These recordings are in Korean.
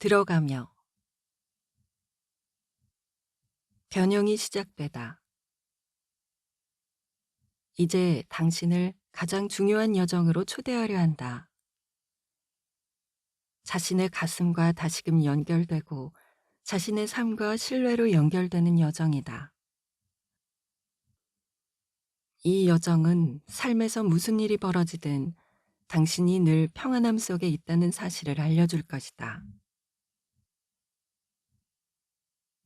들어가며 변형이 시작되다. 이제 당신을 가장 중요한 여정으로 초대하려 한다. 자신의 가슴과 다시금 연결되고 자신의 삶과 신뢰로 연결되는 여정이다. 이 여정은 삶에서 무슨 일이 벌어지든 당신이 늘 평안함 속에 있다는 사실을 알려줄 것이다.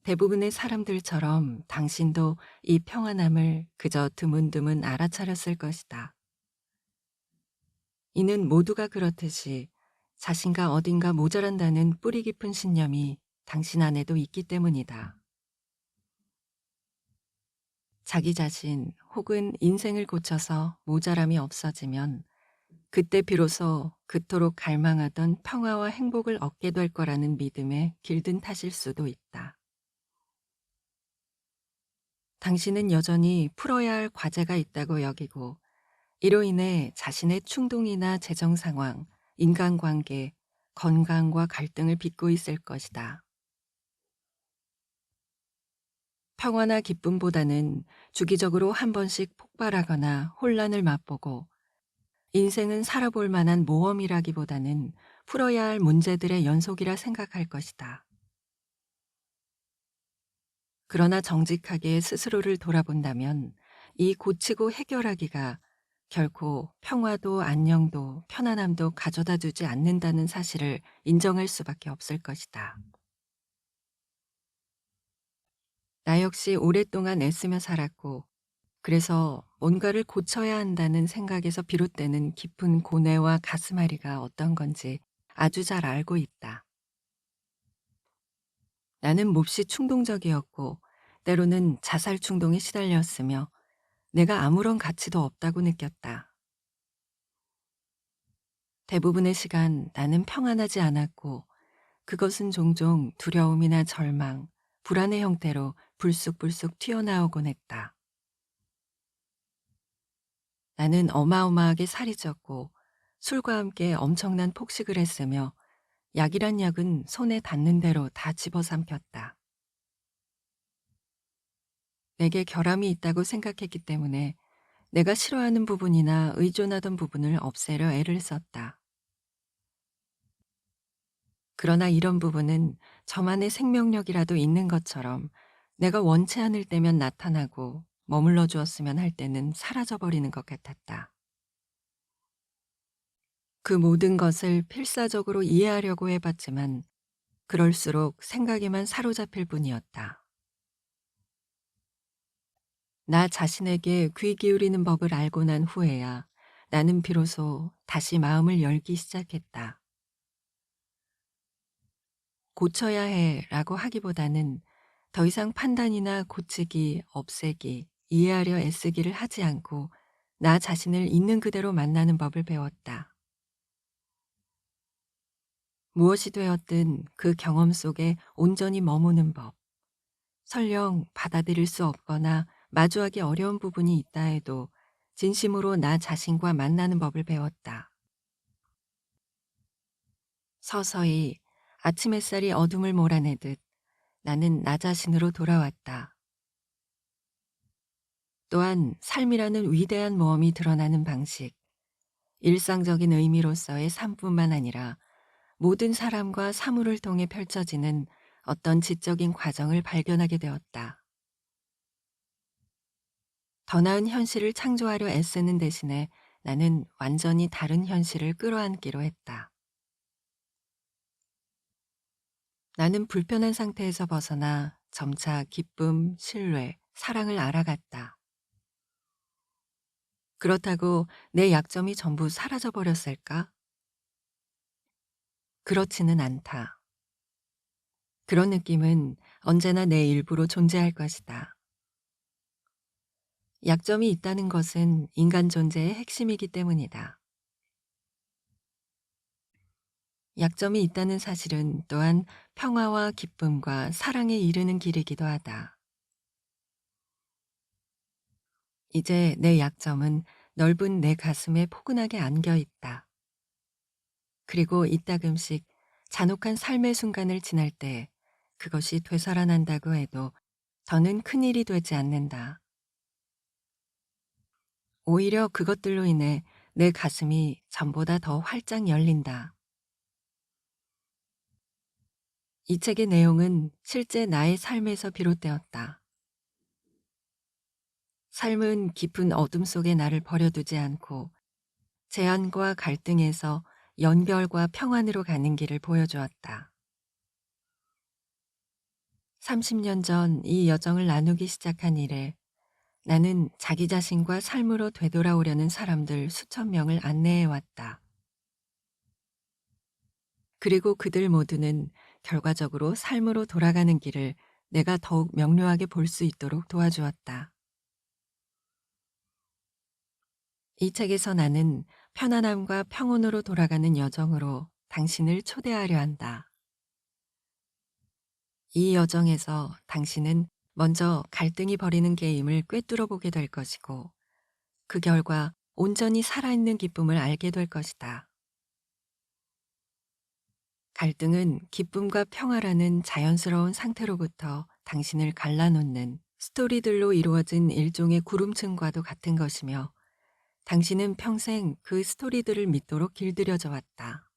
대부분의 사람들처럼 당신도 이 평안함을 그저 드문드문 알아차렸을 것이다. 이는 모두가 그렇듯이 자신과 어딘가 모자란다는 뿌리 깊은 신념이 당신 안에도 있기 때문이다. 자기 자신 혹은 인생을 고쳐서 모자람이 없어지면 그때 비로소 그토록 갈망하던 평화와 행복을 얻게 될 거라는 믿음에 길든 탓일 수도 있다. 당신은 여전히 풀어야 할 과제가 있다고 여기고 이로 인해 자신의 충동이나 재정 상황, 인간관계, 건강과 갈등을 빚고 있을 것이다. 평화나 기쁨보다는 주기적으로 한 번씩 폭발하거나 혼란을 맛보고 인생은 살아볼 만한 모험이라기보다는 풀어야 할 문제들의 연속이라 생각할 것이다. 그러나 정직하게 스스로를 돌아본다면 이 고치고 해결하기가 결코 평화도 안녕도 편안함도 가져다 주지 않는다는 사실을 인정할 수밖에 없을 것이다. 나 역시 오랫동안 애쓰며 살았고 그래서 뭔가를 고쳐야 한다는 생각에서 비롯되는 깊은 고뇌와 가슴앓이가 어떤 건지 아주 잘 알고 있다. 나는 몹시 충동적이었고 때로는 자살 충동에 시달렸으며 내가 아무런 가치도 없다고 느꼈다. 대부분의 시간 나는 평안하지 않았고 그것은 종종 두려움이나 절망, 불안의 형태로 불쑥불쑥 튀어나오곤 했다. 나는 어마어마하게 살이 쪘고 술과 함께 엄청난 폭식을 했으며 약이란 약은 손에 닿는 대로 다 집어삼켰다. 내게 결함이 있다고 생각했기 때문에 내가 싫어하는 부분이나 의존하던 부분을 없애려 애를 썼다. 그러나 이런 부분은 저만의 생명력이라도 있는 것처럼 내가 원치 않을 때면 나타나고 머물러 주었으면 할 때는 사라져 버리는 것 같았다. 그 모든 것을 필사적으로 이해하려고 해봤지만 그럴수록 생각에만 사로잡힐 뿐이었다. 나 자신에게 귀 기울이는 법을 알고 난 후에야 나는 비로소 다시 마음을 열기 시작했다. 고쳐야 해라고 하기보다는 더 이상 판단이나 고치기, 없애기, 이해하려 애쓰기를 하지 않고 나 자신을 있는 그대로 만나는 법을 배웠다. 무엇이 되었든 그 경험 속에 온전히 머무는 법. 설령 받아들일 수 없거나 마주하기 어려운 부분이 있다 해도 진심으로 나 자신과 만나는 법을 배웠다. 서서히 아침 햇살이 어둠을 몰아내듯 나는 나 자신으로 돌아왔다. 또한 삶이라는 위대한 모험이 드러나는 방식, 일상적인 의미로서의 삶뿐만 아니라 모든 사람과 사물을 통해 펼쳐지는 어떤 지적인 과정을 발견하게 되었다. 더 나은 현실을 창조하려 애쓰는 대신에 나는 완전히 다른 현실을 끌어안기로 했다. 나는 불편한 상태에서 벗어나 점차 기쁨, 신뢰, 사랑을 알아갔다. 그렇다고 내 약점이 전부 사라져 버렸을까? 그렇지는 않다. 그런 느낌은 언제나 내 일부로 존재할 것이다. 약점이 있다는 것은 인간 존재의 핵심이기 때문이다. 약점이 있다는 사실은 또한 평화와 기쁨과 사랑에 이르는 길이기도 하다. 이제 내 약점은 넓은 내 가슴에 포근하게 안겨 있다. 그리고 이따금씩 잔혹한 삶의 순간을 지날 때 그것이 되살아난다고 해도 더는 큰일이 되지 않는다. 오히려 그것들로 인해 내 가슴이 전보다 더 활짝 열린다. 이 책의 내용은 실제 나의 삶에서 비롯되었다. 삶은 깊은 어둠 속에 나를 버려두지 않고 제한과 갈등에서 연결과 평안으로 가는 길을 보여주었다. 30년 전 이 여정을 나누기 시작한 이래 나는 자기 자신과 삶으로 되돌아오려는 사람들 수천 명을 안내해 왔다. 그리고 그들 모두는 결과적으로 삶으로 돌아가는 길을 내가 더욱 명료하게 볼 수 있도록 도와주었다. 이 책에서 나는 편안함과 평온으로 돌아가는 여정으로 당신을 초대하려 한다. 이 여정에서 당신은 먼저 갈등이 벌이는 게임을 꿰뚫어 보게 될 것이고 그 결과 온전히 살아있는 기쁨을 알게 될 것이다. 갈등은 기쁨과 평화라는 자연스러운 상태로부터 당신을 갈라놓는 스토리들로 이루어진 일종의 구름층과도 같은 것이며 당신은 평생 그 스토리들을 믿도록 길들여져 왔다.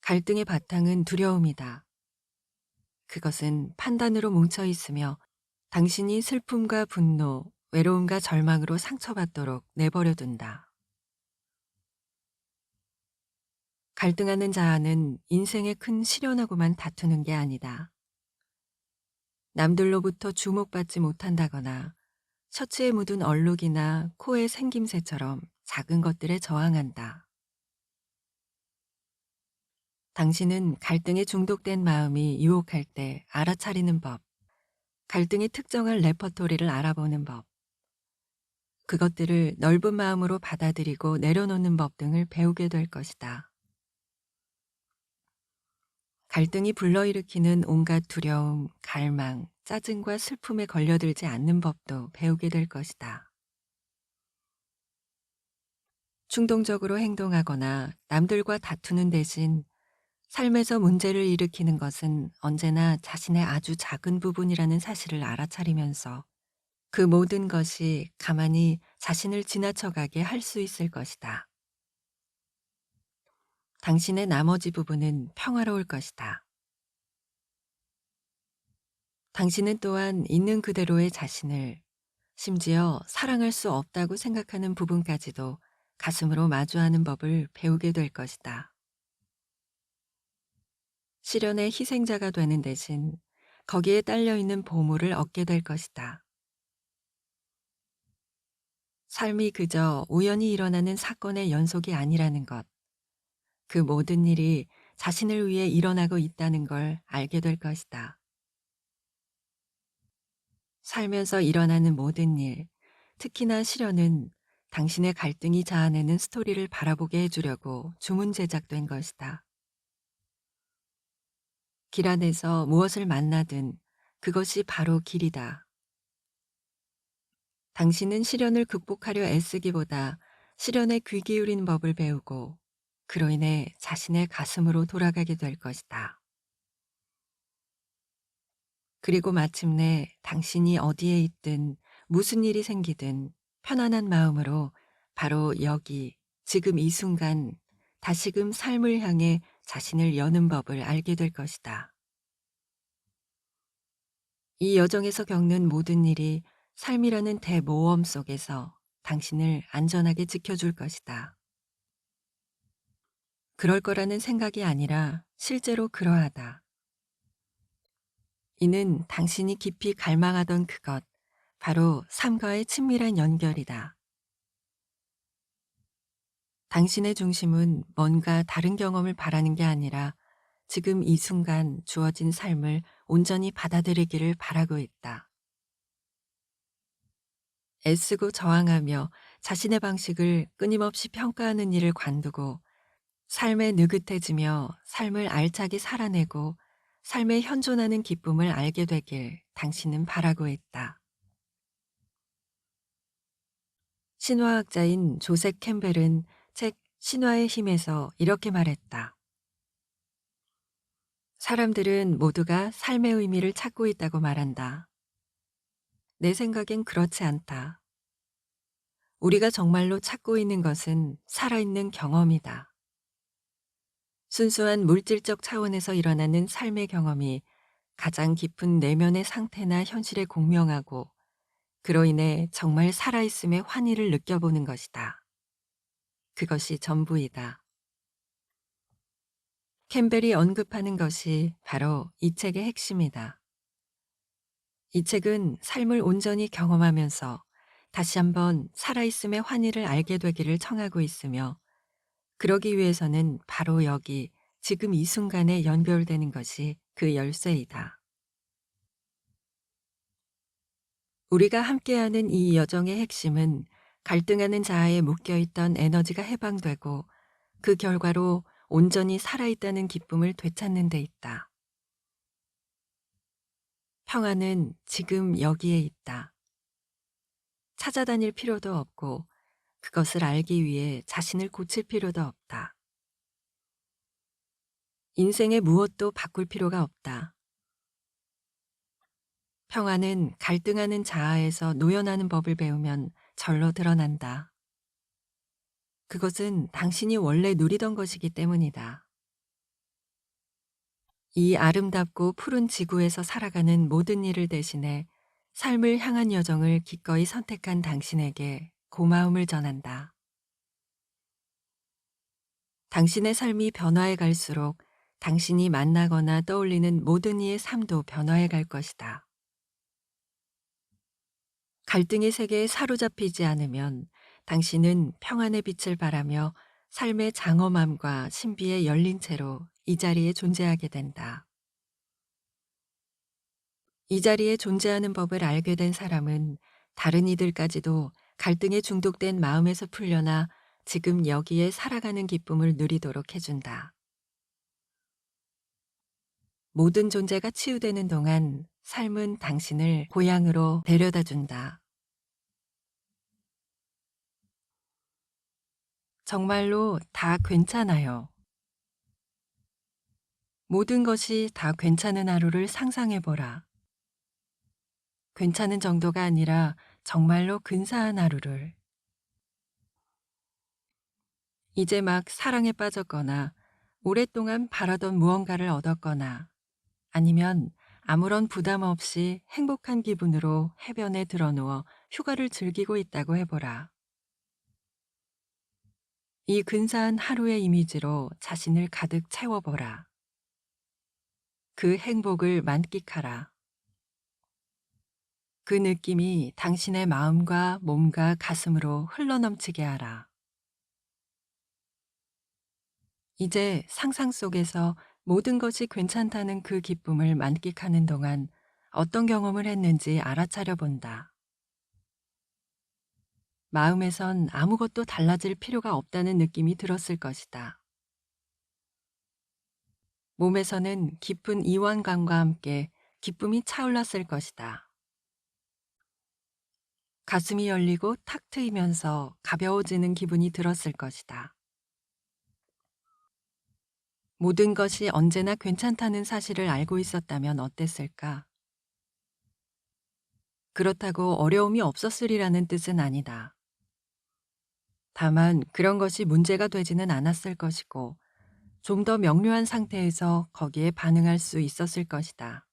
갈등의 바탕은 두려움이다. 그것은 판단으로 뭉쳐 있으며 당신이 슬픔과 분노, 외로움과 절망으로 상처받도록 내버려 둔다. 갈등하는 자아는 인생의 큰 시련하고만 다투는 게 아니다. 남들로부터 주목받지 못한다거나 셔츠에 묻은 얼룩이나 코의 생김새처럼 작은 것들에 저항한다. 당신은 갈등에 중독된 마음이 유혹할 때 알아차리는 법, 갈등이 특정한 레퍼토리를 알아보는 법, 그것들을 넓은 마음으로 받아들이고 내려놓는 법 등을 배우게 될 것이다. 갈등이 불러일으키는 온갖 두려움, 갈망, 짜증과 슬픔에 걸려들지 않는 법도 배우게 될 것이다. 충동적으로 행동하거나 남들과 다투는 대신 삶에서 문제를 일으키는 것은 언제나 자신의 아주 작은 부분이라는 사실을 알아차리면서 그 모든 것이 가만히 자신을 지나쳐가게 할 수 있을 것이다. 당신의 나머지 부분은 평화로울 것이다. 당신은 또한 있는 그대로의 자신을, 심지어 사랑할 수 없다고 생각하는 부분까지도 가슴으로 마주하는 법을 배우게 될 것이다. 시련의 희생자가 되는 대신 거기에 딸려 있는 보물을 얻게 될 것이다. 삶이 그저 우연히 일어나는 사건의 연속이 아니라는 것, 그 모든 일이 자신을 위해 일어나고 있다는 걸 알게 될 것이다. 살면서 일어나는 모든 일, 특히나 시련은 당신의 갈등이 자아내는 스토리를 바라보게 해주려고 주문 제작된 것이다. 길 안에서 무엇을 만나든 그것이 바로 길이다. 당신은 시련을 극복하려 애쓰기보다 시련에 귀 기울이는 법을 배우고 그로 인해 자신의 가슴으로 돌아가게 될 것이다. 그리고 마침내 당신이 어디에 있든 무슨 일이 생기든 편안한 마음으로 바로 여기, 지금 이 순간, 다시금 삶을 향해 자신을 여는 법을 알게 될 것이다. 이 여정에서 겪는 모든 일이 삶이라는 대모험 속에서 당신을 안전하게 지켜줄 것이다. 그럴 거라는 생각이 아니라 실제로 그러하다. 이는 당신이 깊이 갈망하던 그것, 바로 삶과의 친밀한 연결이다. 당신의 중심은 뭔가 다른 경험을 바라는 게 아니라 지금 이 순간 주어진 삶을 온전히 받아들이기를 바라고 있다. 애쓰고 저항하며 자신의 방식을 끊임없이 평가하는 일을 관두고 삶에 느긋해지며 삶을 알차게 살아내고 삶에 현존하는 기쁨을 알게 되길 당신은 바라고 있다. 신화학자인 조셉 캠벨은 책 신화의 힘에서 이렇게 말했다. 사람들은 모두가 삶의 의미를 찾고 있다고 말한다. 내 생각엔 그렇지 않다. 우리가 정말로 찾고 있는 것은 살아있는 경험이다. 순수한 물질적 차원에서 일어나는 삶의 경험이 가장 깊은 내면의 상태나 현실에 공명하고 그로 인해 정말 살아있음의 환희를 느껴보는 것이다. 그것이 전부이다. 캠벨이 언급하는 것이 바로 이 책의 핵심이다. 이 책은 삶을 온전히 경험하면서 다시 한번 살아있음의 환희를 알게 되기를 청하고 있으며 그러기 위해서는 바로 여기 지금 이 순간에 연결되는 것이 그 열쇠이다. 우리가 함께하는 이 여정의 핵심은 갈등하는 자아에 묶여있던 에너지가 해방되고 그 결과로 온전히 살아있다는 기쁨을 되찾는 데 있다. 평화는 지금 여기에 있다. 찾아다닐 필요도 없고 그것을 알기 위해 자신을 고칠 필요도 없다. 인생의 무엇도 바꿀 필요가 없다. 평화는 갈등하는 자아에서 노연하는 법을 배우면 절로 드러난다. 그것은 당신이 원래 누리던 것이기 때문이다. 이 아름답고 푸른 지구에서 살아가는 모든 일을 대신해 삶을 향한 여정을 기꺼이 선택한 당신에게 고마움을 전한다. 당신의 삶이 변화해 갈수록 당신이 만나거나 떠올리는 모든 이의 삶도 변화해 갈 것이다. 갈등의 세계에 사로잡히지 않으면 당신은 평안의 빛을 바라며 삶의 장엄함과 신비에 열린 채로 이 자리에 존재하게 된다. 이 자리에 존재하는 법을 알게 된 사람은 다른 이들까지도 갈등에 중독된 마음에서 풀려나 지금 여기에 살아가는 기쁨을 누리도록 해준다. 모든 존재가 치유되는 동안 삶은 당신을 고향으로 데려다 준다. 정말로 다 괜찮아요. 모든 것이 다 괜찮은 하루를 상상해보라. 괜찮은 정도가 아니라 정말로 근사한 하루를. 이제 막 사랑에 빠졌거나 오랫동안 바라던 무언가를 얻었거나 아니면 아무런 부담 없이 행복한 기분으로 해변에 드러누워 휴가를 즐기고 있다고 해보라. 이 근사한 하루의 이미지로 자신을 가득 채워보라. 그 행복을 만끽하라. 그 느낌이 당신의 마음과 몸과 가슴으로 흘러넘치게 하라. 이제 상상 속에서 모든 것이 괜찮다는 그 기쁨을 만끽하는 동안 어떤 경험을 했는지 알아차려 본다. 마음에선 아무것도 달라질 필요가 없다는 느낌이 들었을 것이다. 몸에서는 깊은 이완감과 함께 기쁨이 차올랐을 것이다. 가슴이 열리고 탁 트이면서 가벼워지는 기분이 들었을 것이다. 모든 것이 언제나 괜찮다는 사실을 알고 있었다면 어땠을까? 그렇다고 어려움이 없었으리라는 뜻은 아니다. 다만 그런 것이 문제가 되지는 않았을 것이고 좀 더 명료한 상태에서 거기에 반응할 수 있었을 것이다.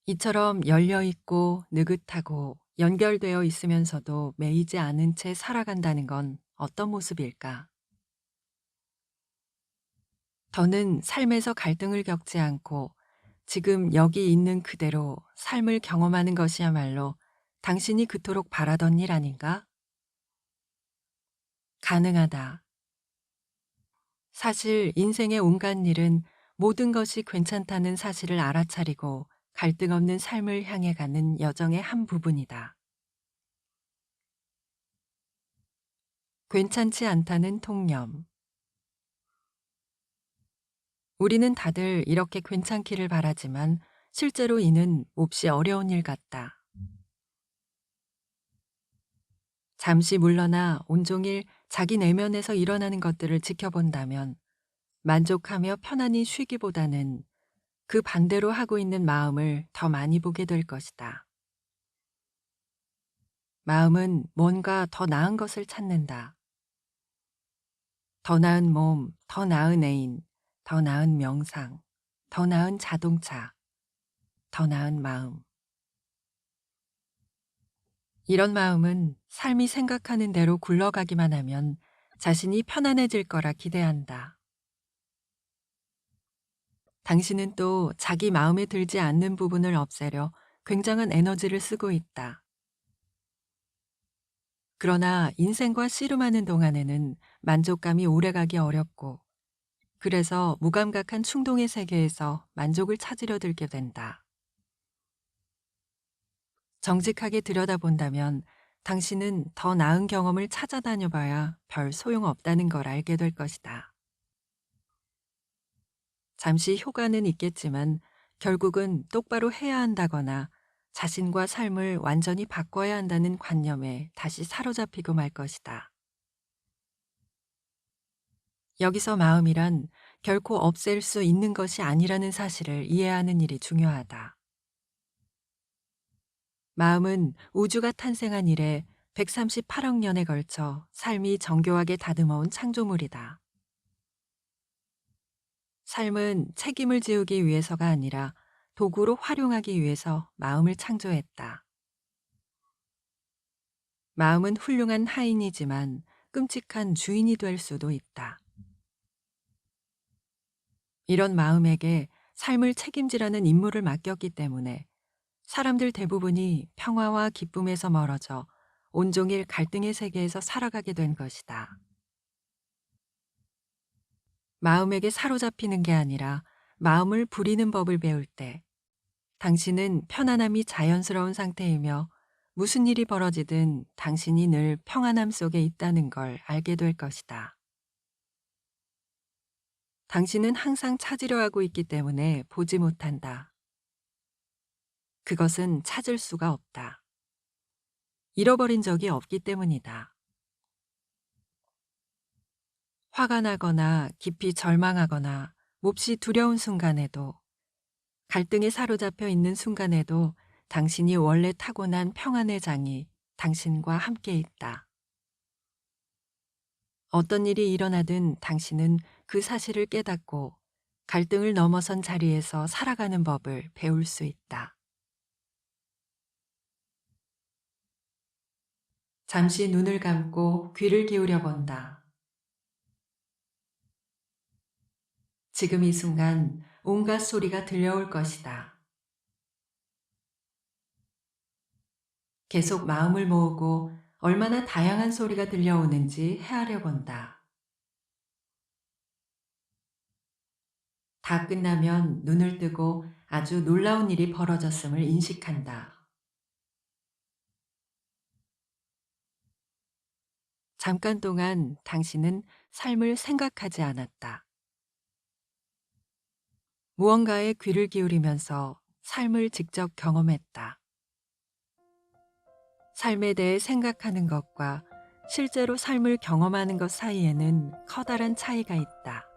이처럼 열려있고 느긋하고 연결되어 있으면서도 매이지 않은 채 살아간다는 건 어떤 모습일까? 더는 삶에서 갈등을 겪지 않고 지금 여기 있는 그대로 삶을 경험하는 것이야말로 당신이 그토록 바라던 일 아닌가? 가능하다. 사실 인생의 온갖 일은 모든 것이 괜찮다는 사실을 알아차리고 갈등 없는 삶을 향해 가는 여정의 한 부분이다. 괜찮지 않다는 통념. 우리는 다들 이렇게 괜찮기를 바라지만 실제로 이는 몹시 어려운 일 같다. 잠시 물러나 온종일 자기 내면에서 일어나는 것들을 지켜본다면 만족하며 편안히 쉬기보다는 그 반대로 하고 있는 마음을 더 많이 보게 될 것이다. 마음은 뭔가 더 나은 것을 찾는다. 더 나은 몸, 더 나은 애인, 더 나은 명상, 더 나은 자동차, 더 나은 마음. 이런 마음은 삶이 생각하는 대로 굴러가기만 하면 자신이 편안해질 거라 기대한다. 당신은 또 자기 마음에 들지 않는 부분을 없애려 굉장한 에너지를 쓰고 있다. 그러나 인생과 씨름하는 동안에는 만족감이 오래가기 어렵고, 그래서 무감각한 충동의 세계에서 만족을 찾으려 들게 된다. 정직하게 들여다본다면 당신은 더 나은 경험을 찾아다녀 봐야 별 소용없다는 걸 알게 될 것이다. 잠시 효과는 있겠지만 결국은 똑바로 해야 한다거나 자신과 삶을 완전히 바꿔야 한다는 관념에 다시 사로잡히고 말 것이다. 여기서 마음이란 결코 없앨 수 있는 것이 아니라는 사실을 이해하는 일이 중요하다. 마음은 우주가 탄생한 이래 138억 년에 걸쳐 삶이 정교하게 다듬어온 창조물이다. 삶은 책임을 지우기 위해서가 아니라 도구로 활용하기 위해서 마음을 창조했다. 마음은 훌륭한 하인이지만 끔찍한 주인이 될 수도 있다. 이런 마음에게 삶을 책임지라는 임무를 맡겼기 때문에 사람들 대부분이 평화와 기쁨에서 멀어져 온종일 갈등의 세계에서 살아가게 된 것이다. 마음에게 사로잡히는 게 아니라 마음을 부리는 법을 배울 때 당신은 편안함이 자연스러운 상태이며 무슨 일이 벌어지든 당신이 늘 평안함 속에 있다는 걸 알게 될 것이다. 당신은 항상 찾으려 하고 있기 때문에 보지 못한다. 그것은 찾을 수가 없다. 잃어버린 적이 없기 때문이다. 화가 나거나 깊이 절망하거나 몹시 두려운 순간에도, 갈등에 사로잡혀 있는 순간에도 당신이 원래 타고난 평안의 장이 당신과 함께 있다. 어떤 일이 일어나든 당신은 그 사실을 깨닫고 갈등을 넘어선 자리에서 살아가는 법을 배울 수 있다. 잠시 눈을 감고 귀를 기울여 본다. 지금 이 순간 온갖 소리가 들려올 것이다. 계속 마음을 모으고 얼마나 다양한 소리가 들려오는지 헤아려 본다. 다 끝나면 눈을 뜨고 아주 놀라운 일이 벌어졌음을 인식한다. 잠깐 동안 당신은 삶을 생각하지 않았다. 무언가에 귀를 기울이면서 삶을 직접 경험했다. 삶에 대해 생각하는 것과 실제로 삶을 경험하는 것 사이에는 커다란 차이가 있다.